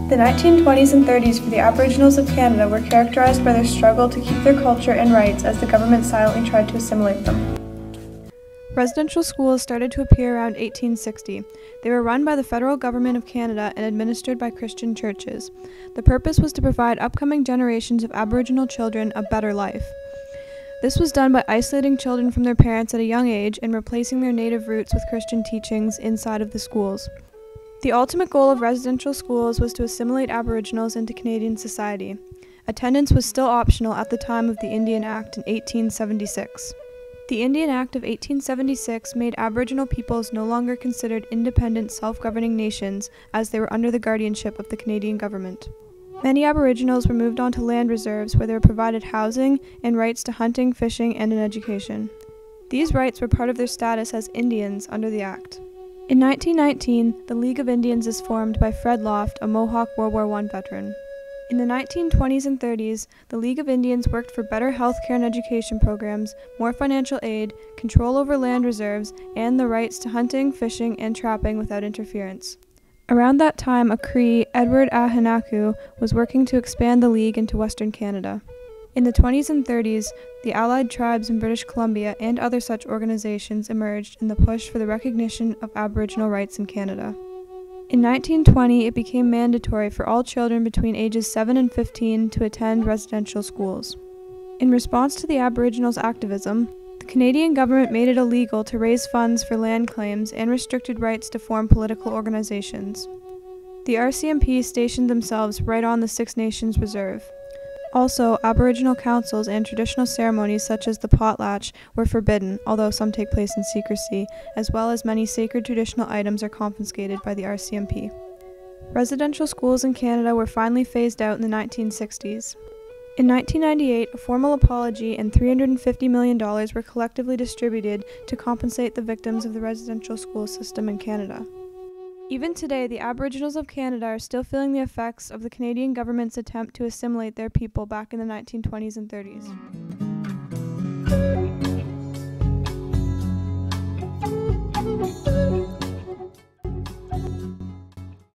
The 1920s and 30s for the Aboriginals of Canada were characterized by their struggle to keep their culture and rights as the government silently tried to assimilate them. Residential schools started to appear around 1860. They were run by the federal government of Canada and administered by Christian churches. The purpose was to provide upcoming generations of Aboriginal children a better life. This was done by isolating children from their parents at a young age and replacing their native roots with Christian teachings inside of the schools. The ultimate goal of residential schools was to assimilate Aboriginals into Canadian society. Attendance was still optional at the time of the Indian Act in 1876. The Indian Act of 1876 made Aboriginal peoples no longer considered independent, self-governing nations, as they were under the guardianship of the Canadian government. Many Aboriginals were moved onto land reserves where they were provided housing and rights to hunting, fishing, and an education. These rights were part of their status as Indians under the Act. In 1919, the League of Indians is formed by Fred Loft, a Mohawk World War I veteran. In the 1920s and 30s, the League of Indians worked for better healthcare and education programs, more financial aid, control over land reserves, and the rights to hunting, fishing, and trapping without interference. Around that time, a Cree, Edward Ahanaku, was working to expand the League into Western Canada. In the 20s and 30s, the Allied tribes in British Columbia and other such organizations emerged in the push for the recognition of Aboriginal rights in Canada. In 1920, it became mandatory for all children between ages 7 and 15 to attend residential schools. In response to the Aboriginals' activism, the Canadian government made it illegal to raise funds for land claims and restricted rights to form political organizations. The RCMP stationed themselves right on the Six Nations Reserve. Also, Aboriginal councils and traditional ceremonies such as the potlatch were forbidden, although some take place in secrecy, as well as many sacred traditional items are confiscated by the RCMP. Residential schools in Canada were finally phased out in the 1960s. In 1998, a formal apology and $350 million were collectively distributed to compensate the victims of the residential school system in Canada. Even today, the Aboriginals of Canada are still feeling the effects of the Canadian government's attempt to assimilate their people back in the 1920s and 30s.